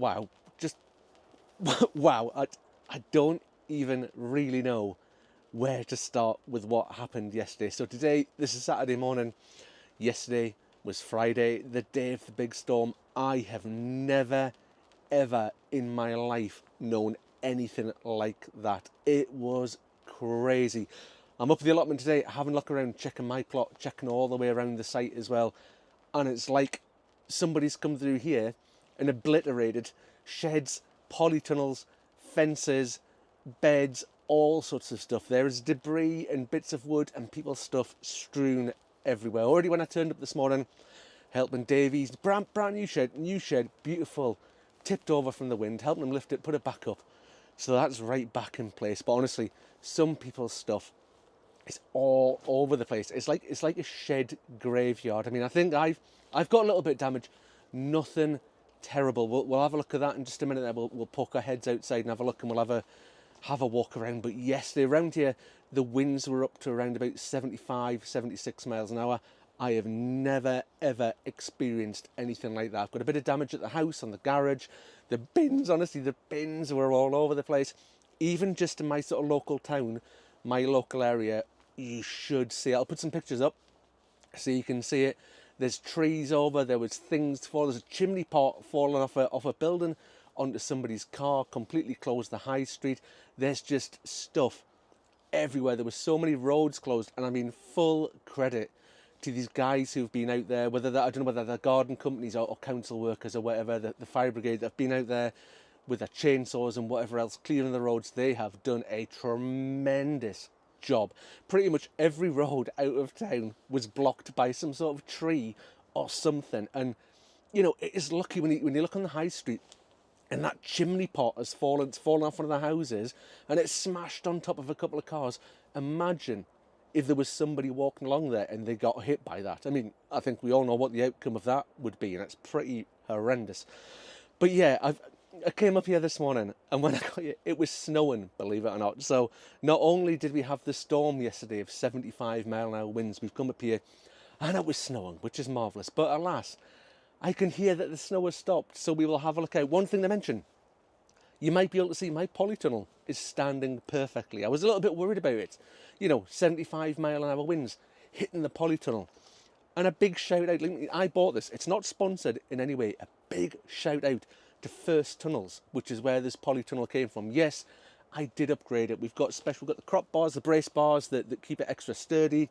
wow, just wow. I don't even really know where to start with what happened yesterday. So today, this is Saturday morning. Yesterday was Friday, the day of the big storm. I have never, ever in my life known anything like that. It was crazy. I'm up at the allotment today, having a look around, checking my plot, checking all the way around the site as well. And it's like somebody's come through here and obliterated sheds, polytunnels, fences, beds, all sorts of stuff. There is debris and bits of wood and people's stuff strewn everywhere. Already when I turned up this morning, helping Davies, brand new shed, beautiful, tipped over from the wind, helping him lift it, put it back up. So that's right back in place. But honestly, some people's stuff is all over the place. It's like a shed graveyard. I mean, I think I've got a little bit of damage, nothing terrible. We'll have a look at that in just a minute. There, we'll poke our heads outside and have a look, and we'll have a walk around. But yesterday around here, the winds were up to around about 75, 76 miles an hour. I have never, ever experienced anything like that. I've got a bit of damage at the house, on the garage. The bins, honestly, the bins were all over the place. Even just in my sort of local town, my local area, you should see it. I'll put some pictures up so you can see it. There's trees over, there was things falling. There's a chimney pot falling off a building onto somebody's car, completely closed the high street. There's just stuff everywhere. There were so many roads closed, and I mean full credit to these guys who've been out there, whether I don't know whether they're garden companies or council workers or whatever, the fire brigade that have been out there with their chainsaws and whatever else, clearing the roads. They have done a tremendous job. Pretty much every road out of town was blocked by some sort of tree or something. And, you know, it is lucky when you look on the high street and that chimney pot has fallen off one of the houses and it's smashed on top of a couple of cars. Imagine if there was somebody walking along there and they got hit by that. I mean, I think we all know what the outcome of that would be, and it's pretty horrendous. But yeah, I came up here this morning, and when I got here, it was snowing, believe it or not. So not only did we have the storm yesterday of 75 mile an hour winds, we've come up here and it was snowing, which is marvellous. But alas, I can hear that the snow has stopped, so we will have a look out. One thing to mention, you might be able to see my polytunnel is standing perfectly. I was a little bit worried about it. You know, 75 mile an hour winds hitting the polytunnel. And a big shout out, I bought this, it's not sponsored in any way, a big shout out to First Tunnels, which is where this polytunnel came from. Yes, I did upgrade it. We've got the crop bars, the brace bars that keep it extra sturdy.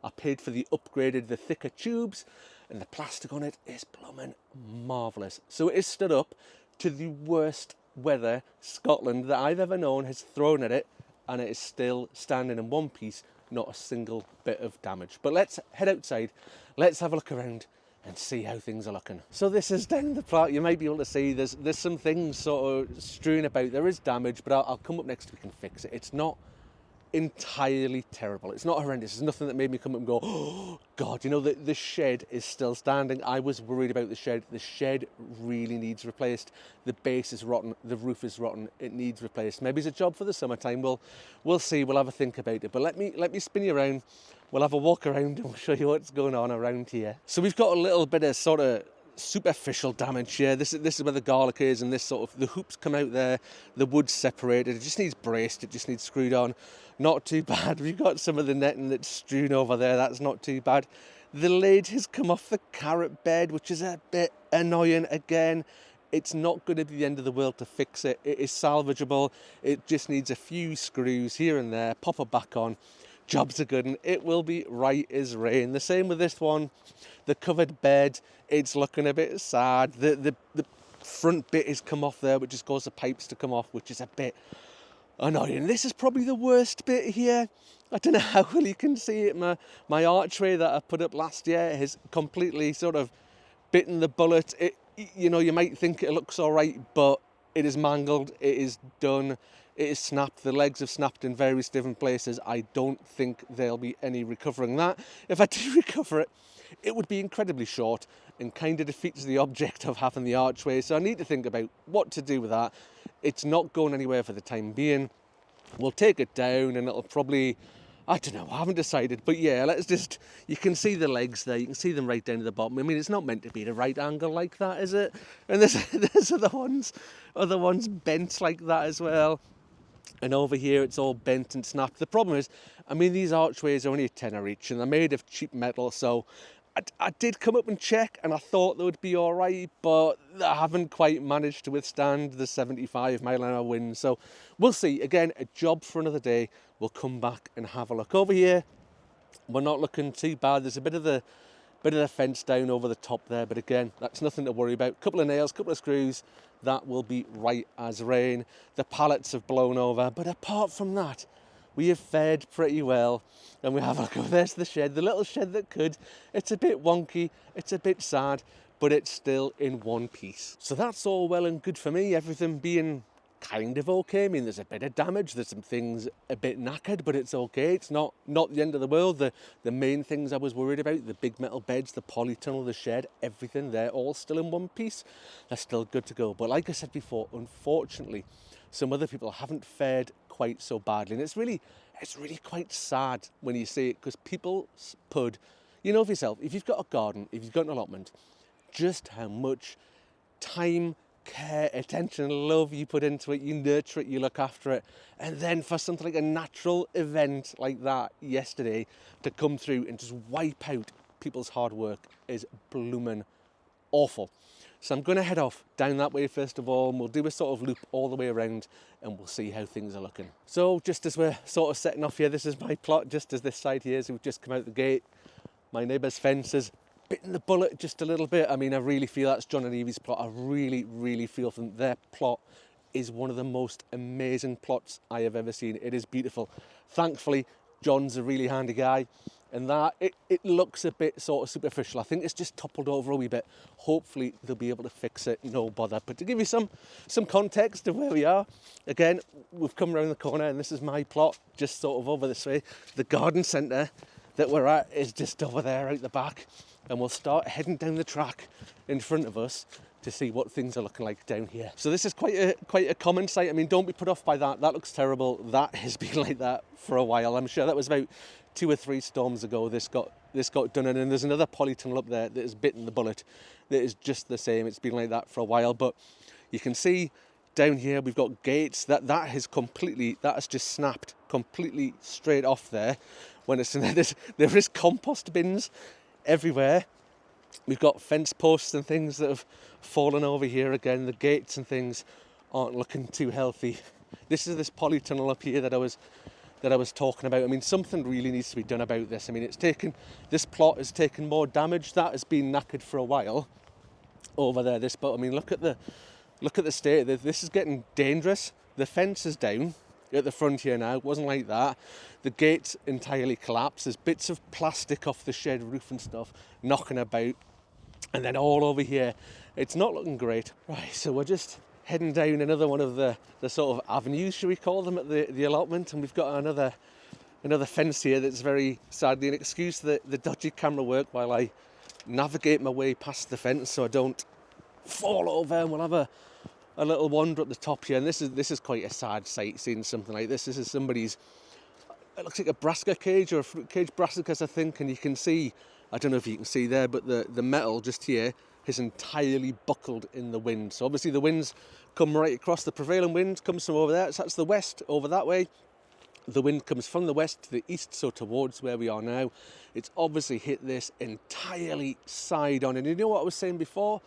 I paid for the thicker tubes, and the plastic on it is blooming marvellous. So it is stood up to the worst weather Scotland that I've ever known has thrown at it, and it is still standing in one piece, not a single bit of damage. But let's head outside, let's have a look around and see how things are looking. So this is down the plot. You might be able to see there's some things sort of strewn about. There is damage, but I'll come up next week and fix it. It's not entirely terrible. It's not horrendous. It's nothing that made me come up and go, oh God, you know, the shed is still standing. I was worried about the shed. The shed really needs replaced. The base is rotten. The roof is rotten. It needs replaced. Maybe it's a job for the summertime. We'll see. We'll have a think about it. But let me spin you around. We'll have a walk around and we'll show you what's going on around here. So we've got a little bit of sort of superficial damage here. This is where the garlic is, and this sort of, the hoops come out there, the wood's separated, it just needs braced, it just needs screwed on. Not too bad. We've got some of the netting that's strewn over there, that's not too bad. The lid has come off the carrot bed, which is a bit annoying. Again, it's not going to be the end of the world to fix it. It is salvageable. It just needs a few screws here and there, pop it back on. Jobs are good, and it will be right as rain. The same with this one, the covered bed, it's looking a bit sad. The front bit has come off there, which just caused the pipes to come off, which is a bit annoying. This is probably the worst bit here. I don't know how well you can see it. My archway that I put up last year has completely sort of bitten the bullet. You know, you might think it looks all right, but it is mangled, it is done. It is snapped. The legs have snapped in various different places. I don't think there'll be any recovering that. If I do recover it, it would be incredibly short and kind of defeats the object of having the archway. So I need to think about what to do with that. It's not going anywhere for the time being. We'll take it down and it'll probably, I don't know, I haven't decided, but yeah, let's just, you can see the legs there, you can see them right down to the bottom. I mean, it's not meant to be at a right angle like that, is it? And there's other ones bent like that as well. And over here it's all bent and snapped. The problem is, I mean, these archways are only a tenner each and they're made of cheap metal, so I did come up and check and I thought they would be all right, but they haven't quite managed to withstand the 75-mile-an-hour wind. So we'll see. Again, a job for another day. We'll come back and have a look. Over here, we're not looking too bad. There's a bit of the fence down over the top there, but again, that's nothing to worry about. Couple of nails, couple of screws, that will be right as rain. The pallets have blown over, but apart from that, we have fared pretty well. And we have a look, oh, there's the shed, the little shed that could. It's a bit wonky, it's a bit sad, but it's still in one piece. So that's all well and good for me, everything being kind of okay. I mean, there's a bit of damage, there's some things a bit knackered, but it's okay. It's not the end of the world. The main things I was worried about, the big metal beds, the polytunnel, the shed, everything, they're all still in one piece. They're still good to go. But like I said before, unfortunately, some other people haven't fared quite so badly. And it's really quite sad when you see it, because people put, you know for yourself, if you've got a garden, if you've got an allotment, just how much time, care, attention, love you put into it, you nurture it, you look after it, and then for something like a natural event like that yesterday to come through and just wipe out people's hard work is blooming awful. So I'm going to head off down that way first of all, and we'll do a sort of loop all the way around and we'll see how things are looking. So just as we're sort of setting off here, this is my plot, just as this side here, so we've just come out the gate. My neighbour's fence is bitten the bullet just a little bit. I mean, I really feel that's John and Evie's plot. I really feel from their plot is one of the most amazing plots I have ever seen. It is beautiful. Thankfully, John's a really handy guy, and that it looks a bit sort of superficial. I think it's just toppled over a wee bit. Hopefully they'll be able to fix it, no bother. But to give you some context of where we are, again, we've come around the corner and this is my plot, just sort of over this way. The garden centre that we're at is just over there out the back, and we'll start heading down the track in front of us to see what things are looking like down here. So this is quite a common sight. I mean, don't be put off by that. That looks terrible. That has been like that for a while. I'm sure that was about 2 or 3 storms ago this got done, and then there's another polytunnel up there that has bitten the bullet that is just the same. It's been like that for a while, but you can see down here we've got gates that has just snapped completely straight off there. When it's there is compost bins everywhere. We've got fence posts and things that have fallen over here again. The gates and things aren't looking too healthy. This is this polytunnel up here that I was talking about. I mean, something really needs to be done about this. I mean, this plot has taken more damage. That has been knackered for a while over there. But I mean, look at the state. This is getting dangerous. The fence is down at the front here now. It wasn't like that. The gate's entirely collapsed. There's bits of plastic off the shed roof and stuff knocking about. And then all over here, it's not looking great. Right, so we're just heading down another one of the sort of avenues, should we call them, at the allotment. And we've got another fence here that's very sadly an excuse the dodgy camera work while I navigate my way past the fence so I don't fall over. And we'll have a little wander up the top here, and this is quite a sad sight, seeing something like this. This is somebody's, it looks like a brassica cage or a fruit cage, brassicas I think, and you can see, I don't know if you can see there, but the metal just here is entirely buckled in the wind. So obviously the winds come right across. The prevailing wind comes from over there, so that's the west, over that way. The wind comes from the west to the east, so towards where we are now. It's obviously hit this entirely side on, and you know what I was saying before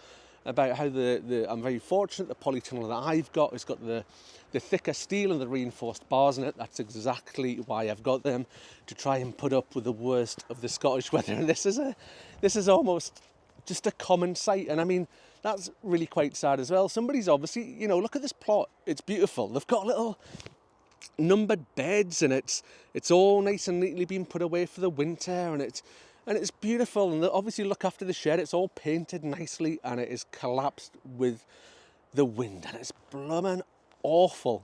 about how I'm very fortunate, the polytunnel that I've got has got the thicker steel and the reinforced bars in it. That's exactly why I've got them, to try and put up with the worst of the Scottish weather. And this is almost just a common sight. And I mean, that's really quite sad as well. Somebody's obviously, you know, look at this plot. It's beautiful. They've got little numbered beds, and it's all nice and neatly been put away for the winter, and it's beautiful. And they obviously look after the shed. It's all painted nicely, and it is collapsed with the wind, and it's blooming awful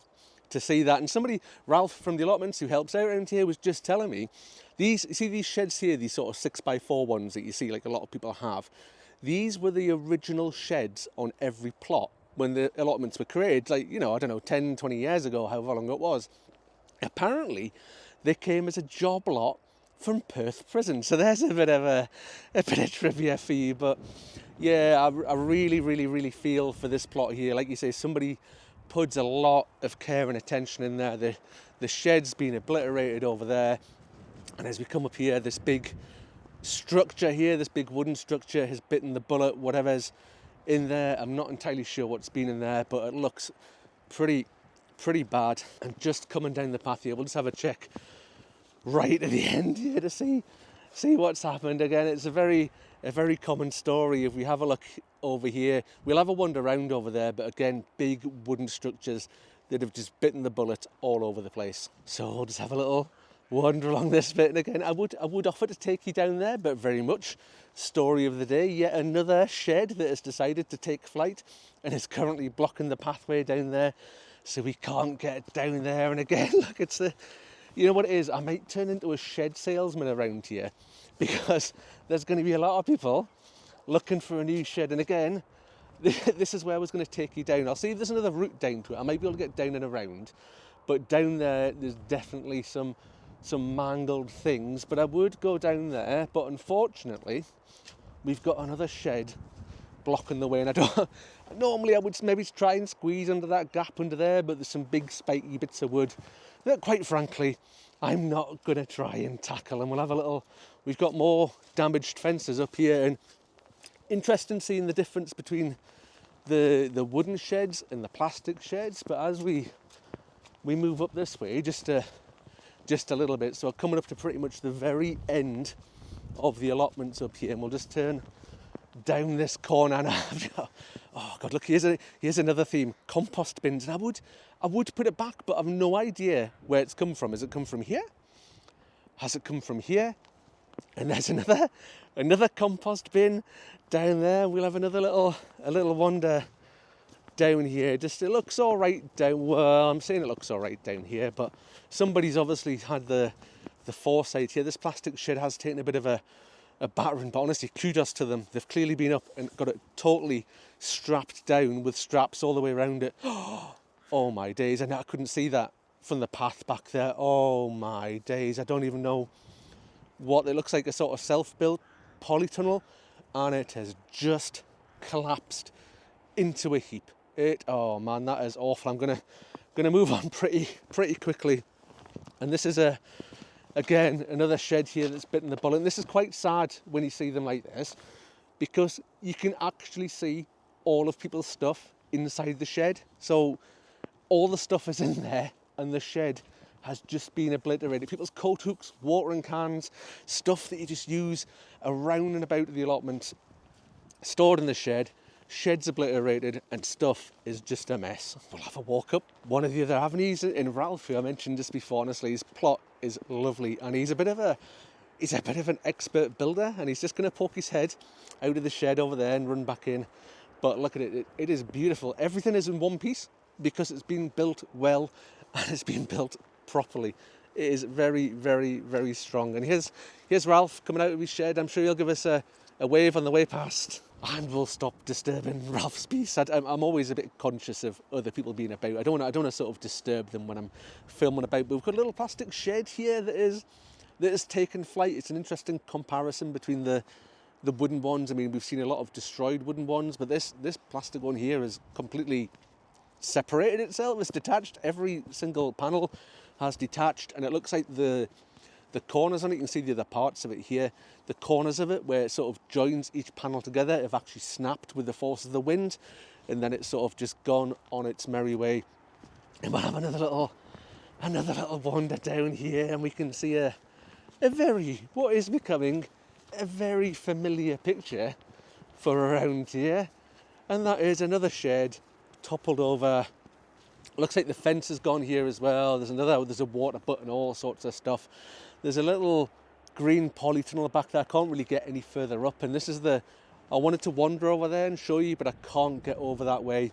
to see that. And somebody, Ralph from the allotments, who helps out around here, was just telling me, you see these sheds here, these sort of 6x4 ones that you see like a lot of people have, these were the original sheds on every plot when the allotments were created, like, you know, I don't know, 10, 20 years ago, however long it was. Apparently, they came as a job lot from Perth prison. So there's a bit of trivia for you. But yeah, I really feel for this plot here. Like you say, somebody puts a lot of care and attention in there. The shed's been obliterated over there, and as we come up here, this big structure here, this big wooden structure has bitten the bullet. Whatever's in there, I'm not entirely sure what's been in there, but it looks pretty bad. And just coming down the path here, we'll just have a check right at the end here to see what's happened. Again, it's a very common story. If we have a look over here, we'll have a wander around over there, but again, big wooden structures that have just bitten the bullet all over the place. So we'll just have a little wander along this bit, and again, I would offer to take you down there, but very much story of the day. Yet another shed that has decided to take flight and is currently blocking the pathway down there, so we can't get down there. And again, look, it's the, you know what it is, I might turn into a shed salesman around here, because there's going to be a lot of people looking for a new shed. And again, this is where I was going to take you down. I'll see if there's another route down to it. I might be able to get down and around, but down there's definitely some mangled things. But I would go down there, but unfortunately we've got another shed blocking the way, and I don't normally I would maybe try and squeeze under that gap under there, but there's some big spiky bits of wood that, quite frankly, I'm not going to try and tackle. And we'll have a little, we've got more damaged fences up here, and interesting seeing the difference between the wooden sheds and the plastic sheds. But as we move up this way just a little bit, so coming up to pretty much the very end of the allotments up here, and we'll just turn down this corner now. Oh god, look, here's another theme: compost bins. And I would put it back, but I've no idea where it's come from. Has it come from here? Has it come from here? And there's another compost bin down there. We'll have a little wander down here. Just, it looks all right down. Well, I'm saying it looks all right down here, but somebody's obviously had the foresight here. This plastic shed has taken a bit of a battering, but honestly, kudos to them. They've clearly been up and got it totally strapped down with straps all the way around it. Oh my days, and I couldn't see that from the path back there. Oh my days, I don't even know what it looks like, a sort of self-built polytunnel, and it has just collapsed into a heap. Oh man, that is awful. I'm gonna move on pretty quickly. And this is again another shed here that's bitten the bullet. And this is quite sad when you see them like this, because you can actually see all of people's stuff inside the shed. So all the stuff is in there, and the shed has just been obliterated. People's coat hooks, watering cans, stuff that you just use around and about the allotment, stored in the shed. Shed's obliterated, and stuff is just a mess. We'll have a walk up one of the other avenues. In Ralph, who I mentioned just before, honestly, his plot is lovely, and he's a bit of an expert builder, and he's just going to poke his head out of the shed over there and run back in. But look at it, it is beautiful. Everything is in one piece because it's been built well and it's been built properly. It is very strong. And here's Ralph coming out of his shed. I'm sure he'll give us a wave on the way past, and we'll stop disturbing Ralph's peace. I'm always a bit conscious of other people being about. I don't want to sort of disturb them when I'm filming about. But we've got a little plastic shed here that has taken flight. It's an interesting comparison between the wooden ones. I mean, we've seen a lot of destroyed wooden ones, but this plastic one here has completely separated itself. It's detached. Every single panel has detached, and it looks like the corners on it, you can see the other parts of it here, the corners of it where it sort of joins each panel together have actually snapped with the force of the wind, and then it's sort of just gone on its merry way. And we'll have another little wander down here, and we can see what is becoming a very familiar picture for around here, and that is another shed toppled over. Looks like the fence has gone here as well. There's a water butt and all sorts of stuff. There's a little green polytunnel back there. I can't really get any further up, and this is I wanted to wander over there and show you, but I can't get over that way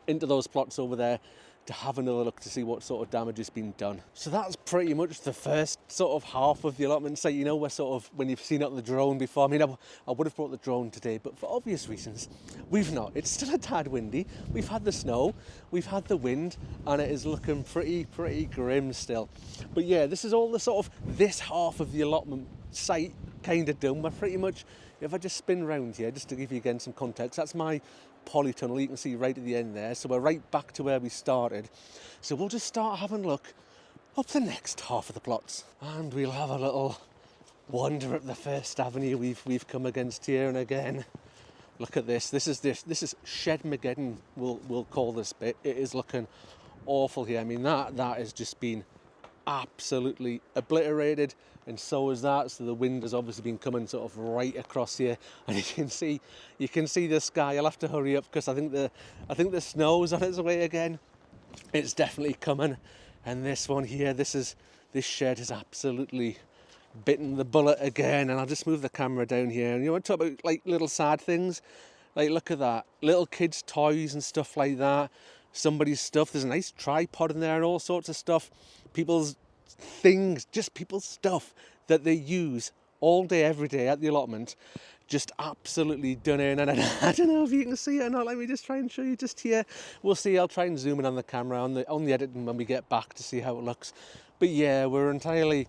into those plots over there. to have another look to see what sort of damage has been done. So that's pretty much the first sort of half of the allotment site. You know, we're sort of, when you've seen it on the drone before, I mean, I would have brought the drone today, but for obvious reasons, we've not. It's still a tad windy. We've had the snow, we've had the wind, and it is looking pretty grim still. But yeah, this is all the sort of, this half of the allotment site kind of done. We're pretty much, if I just spin round here, just to give you again some context, that's my polytunnel, you can see right at the end there, so we're right back to where we started. So we'll just start having a look up the next half of the plots, and we'll have a little wander up the first avenue we've come against here. And again, look at this. This is Shedmageddon, we'll call this bit. It is looking awful here. I mean, that has just been absolutely obliterated, and so is that. So the wind has obviously been coming sort of right across here, and you can see the sky. I'll have to hurry up because I think the snow's on its way again. It's definitely coming. And this one here, this shed has absolutely bitten the bullet again. And I'll just move the camera down here, and you want to talk about like little sad things, like look at that, little kids' toys and stuff like that, somebody's stuff. There's a nice tripod in there and all sorts of stuff, people's things, just people's stuff that they use all day every day at the allotment, just absolutely done in. And I don't know if you can see it or not. Let me just try and show you just here. We'll see. I'll try and zoom in on the camera on the editing when we get back to see how it looks. But yeah, we're entirely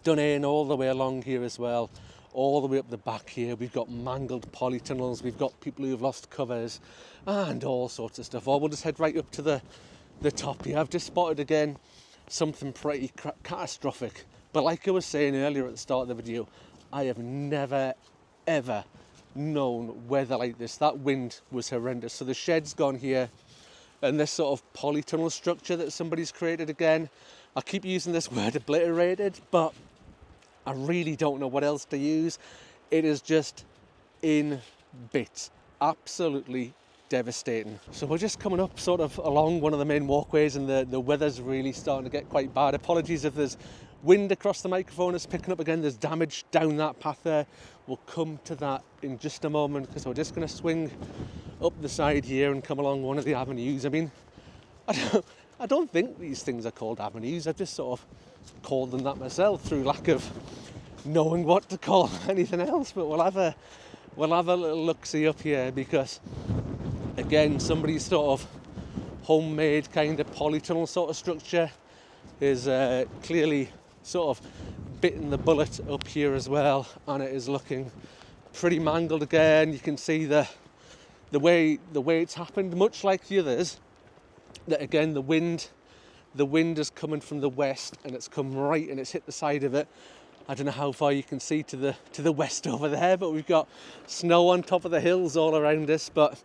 done in all the way along here as well, all the way up the back here. We've got mangled polytunnels, we've got people who've lost covers and all sorts of stuff. Or we'll just head right up to the top here. I've just spotted again something pretty catastrophic, but like I was saying earlier at the start of the video, I have never ever known weather like this. That wind was horrendous. So the shed's gone here, and this sort of polytunnel structure that somebody's created again, I keep using this word obliterated, but I really don't know what else to use. It is just in bits, absolutely devastating. So we're just coming up sort of along one of the main walkways, and the weather's really starting to get quite bad. Apologies if there's wind across the microphone, it's picking up again. There's damage down that path there. We'll come to that in just a moment, because we're just going to swing up the side here and come along one of the avenues. I mean, I don't think these things are called avenues. I've just sort of called them that myself through lack of knowing what to call anything else. But we'll have a little look-see up here, because again, somebody's sort of homemade kind of polytunnel sort of structure is clearly sort of bitten the bullet up here as well, and it is looking pretty mangled again. You can see the way it's happened, much like the others, that again the wind is coming from the west, and it's come right and it's hit the side of it. I don't know how far you can see to the west over there, but we've got snow on top of the hills all around us. But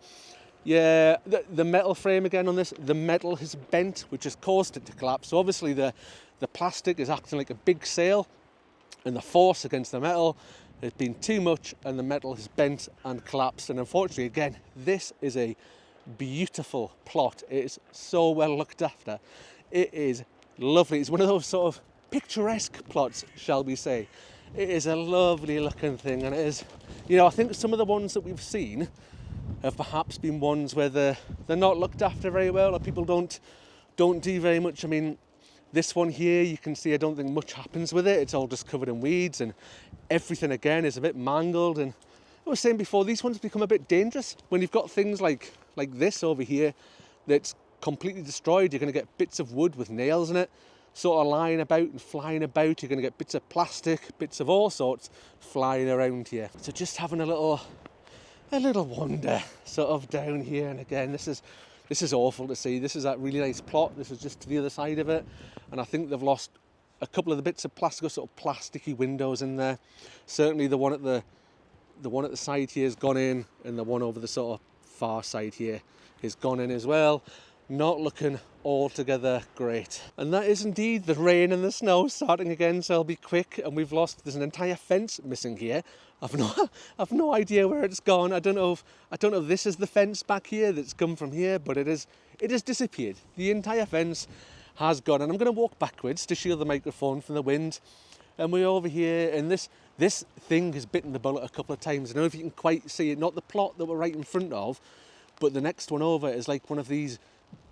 yeah, the metal frame again on this, the metal has bent, which has caused it to collapse. So obviously the plastic is acting like a big sail, and the force against the metal has been too much, and the metal has bent and collapsed. And unfortunately, again, this is a beautiful plot. It is so well looked after. It is lovely. It's one of those sort of picturesque plots, shall we say. It is a lovely looking thing, and it is, you know, I think some of the ones that we've seen have perhaps been ones where they're not looked after very well, or people don't do very much. I mean, this one here, you can see I don't think much happens with it. It's all just covered in weeds, and everything again is a bit mangled. And I was saying before, these ones become a bit dangerous when you've got things like this over here that's completely destroyed. You're going to get bits of wood with nails in it sort of lying about and flying about. You're going to get bits of plastic, bits of all sorts flying around here. So just having a little wander sort of down here. And again, this is awful to see. This is that really nice plot. This is just to the other side of it, and I think they've lost a couple of the bits of plastic, sort of plasticky windows in there. Certainly the one at the side here has gone in, and the one over the sort of far side here has gone in as well. Not looking altogether great. And that is indeed the rain and the snow starting again, so I'll be quick. And there's an entire fence missing here. I've no idea where it's gone. I don't know if this is the fence back here that's come from here, but it has disappeared. The entire fence has gone, and I'm going to walk backwards to shield the microphone from the wind. And we're over here, and this thing has bitten the bullet a couple of times. I don't know if you can quite see it, not the plot that we're right in front of, but the next one over is like one of these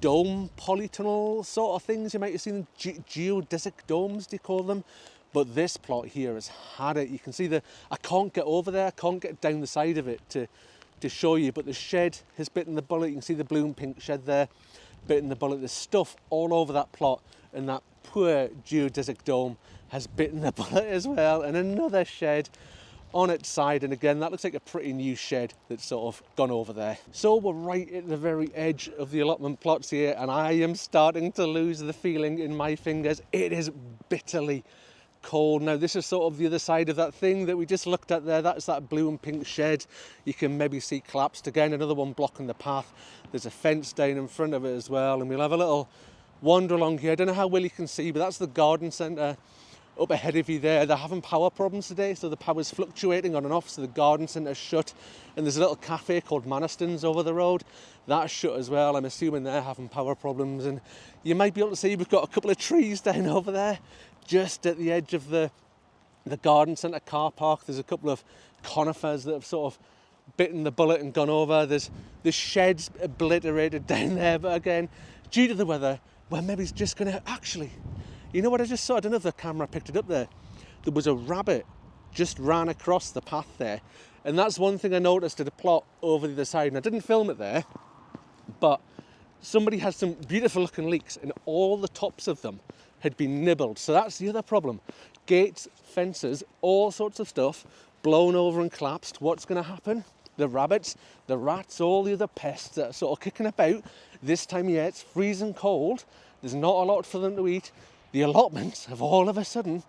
dome polytunnel sort of things. You might have seen geodesic domes, do you call them? But this plot here has had it. You can see I can't get over there, I can't get down the side of it to show you, but the shed has bitten the bullet. You can see the blue and pink shed there, bitten the bullet. There's stuff all over that plot, and that poor geodesic dome has bitten the bullet as well. And another shed on its side, and again that looks like a pretty new shed that's sort of gone over there. So we're right at the very edge of the allotment plots here, and I am starting to lose the feeling in my fingers. It is bitterly cold. Now this is sort of the other side of that thing that we just looked at there. That's that blue and pink shed. You can maybe see collapsed again, another one blocking the path. There's a fence down in front of it as well, and we'll have a little wander along here. I don't know how well you can see, but that's the garden centre up ahead of you there. They're having power problems today, so the power's fluctuating on and off, so the garden centre's shut. And there's a little cafe called Maniston's over the road. That's shut as well. I'm assuming they're having power problems. And you might be able to see we've got a couple of trees down over there, just at the edge of the garden centre car park. There's a couple of conifers that have sort of bitten the bullet and gone over. There's the sheds obliterated down there, but again, due to the weather, well, maybe it's just going to actually... You know what I just saw? I don't know if the camera picked it up there. There was a rabbit just ran across the path there. And that's one thing I noticed at the plot over the other side. And I didn't film it there, but somebody had some beautiful looking leeks and all the tops of them had been nibbled. So that's the other problem. Gates, fences, all sorts of stuff blown over and collapsed. What's going to happen? The rabbits, the rats, all the other pests that are sort of kicking about. This time of year, it's freezing cold. There's not a lot for them to eat. The allotments have all of a sudden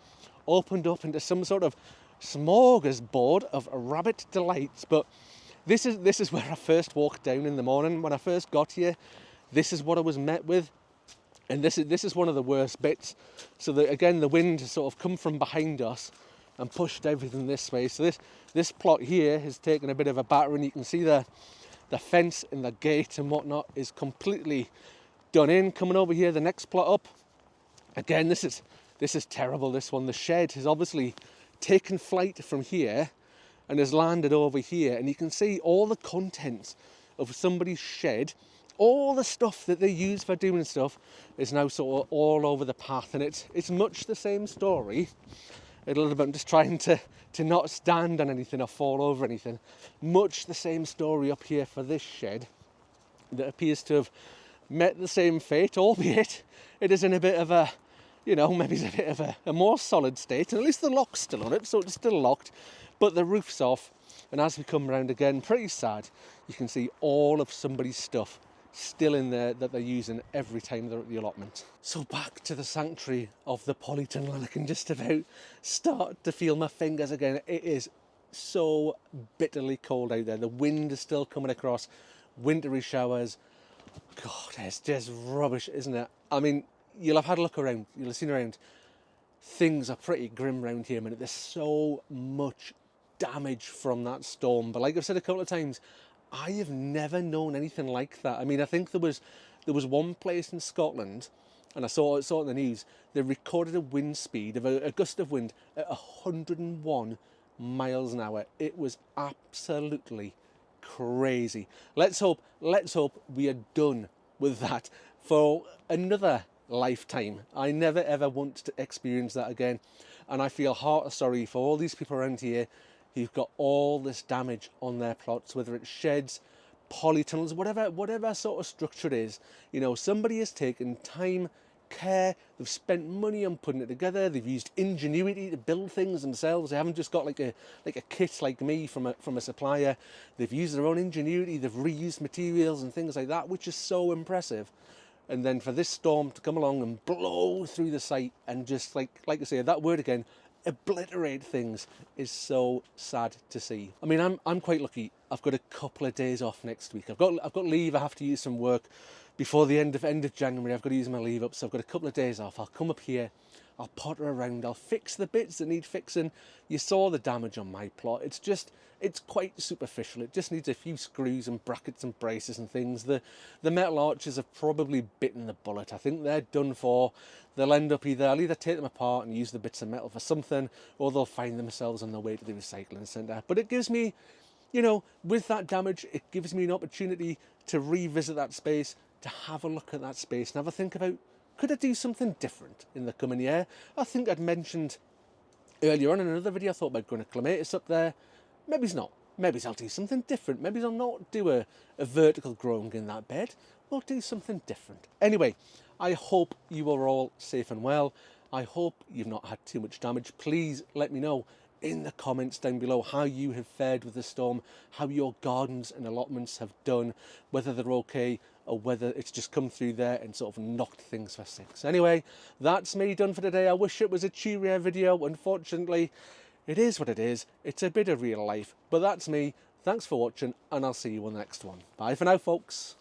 opened up into some sort of smorgasbord of rabbit delights. But this is where I first walked down in the morning. When I first got here, this is what I was met with. And this is one of the worst bits. So that, again, the wind has sort of come from behind us and pushed everything this way. So this plot here has taken a bit of a battering. You can see the fence and the gate and whatnot is completely done in. Coming over here, the next plot up. Again, this is terrible, this one. The shed has obviously taken flight from here and has landed over here. And you can see all the contents of somebody's shed, all the stuff that they use for doing stuff is now sort of all over the path. And it's much the same story. A little bit, I'm just trying to not stand on anything or fall over anything. Much the same story up here for this shed that appears to have met the same fate, albeit it is in a bit of a, maybe it's a bit of a more solid state, and at least the lock's still on it, so it's still locked, but the roof's off. And as we come round again, pretty sad, you can see all of somebody's stuff still in there that they're using every time they're at the allotment. So back to the sanctuary of the polytunnel, and I can just about start to feel my fingers again. It is so bitterly cold out there. The wind is still coming across, wintry showers. God, it's just rubbish, isn't it? I mean, you'll have had a look around, you'll have seen around. Things are pretty grim around here, man. There's so much damage from that storm. But like I've said a couple of times, I have never known anything like that. I mean, I think there was one place in Scotland, and I saw it in the news, they recorded a wind speed of a gust of wind at 101 miles an hour. It was absolutely crazy. Let's hope we are done with that for another lifetime. I never ever want to experience that again, and I feel heart sorry for all these people around here who've got all this damage on their plots, whether it's sheds, polytunnels, whatever sort of structure it is. Somebody has taken time, care, they've spent money on putting it together, they've used ingenuity to build things themselves. They haven't just got like a kit like me from a supplier. They've used their own ingenuity, they've reused materials and things like that, which is so impressive. And then for this storm to come along and blow through the site and just like I say, that word again, obliterate things, is so sad to see. I mean, I'm quite lucky. I've got a couple of days off next week. I've got leave. I have to use some work before the end of January. I've got to use my leave up, so I've got a couple of days off. I'll come up here, I'll potter around, I'll fix the bits that need fixing. You saw the damage on my plot. It's quite superficial. It just needs a few screws and brackets and braces and things. The metal arches have probably bitten the bullet. I think they're done for. They'll end up I'll either take them apart and use the bits of metal for something, or they'll find themselves on their way to the recycling centre. But it gives me, with that damage, it gives me an opportunity to revisit that space, to have a look at that space and have a think about, could I do something different in the coming year? I think I'd mentioned earlier on in another video, I thought about growing a clematis up there. Maybe it's not. Maybe I'll do something different. Maybe I'll not do a vertical growing in that bed. We'll do something different. Anyway, I hope you are all safe and well. I hope you've not had too much damage. Please let me know in the comments down below how you have fared with the storm, how your gardens and allotments have done, whether they're okay or whether it's just come through there and sort of knocked things for six. Anyway, that's me done for today. I wish it was a cheerier video. Unfortunately, it is what it is. It's a bit of real life, but that's me. Thanks for watching, and I'll see you on the next one. Bye for now, folks.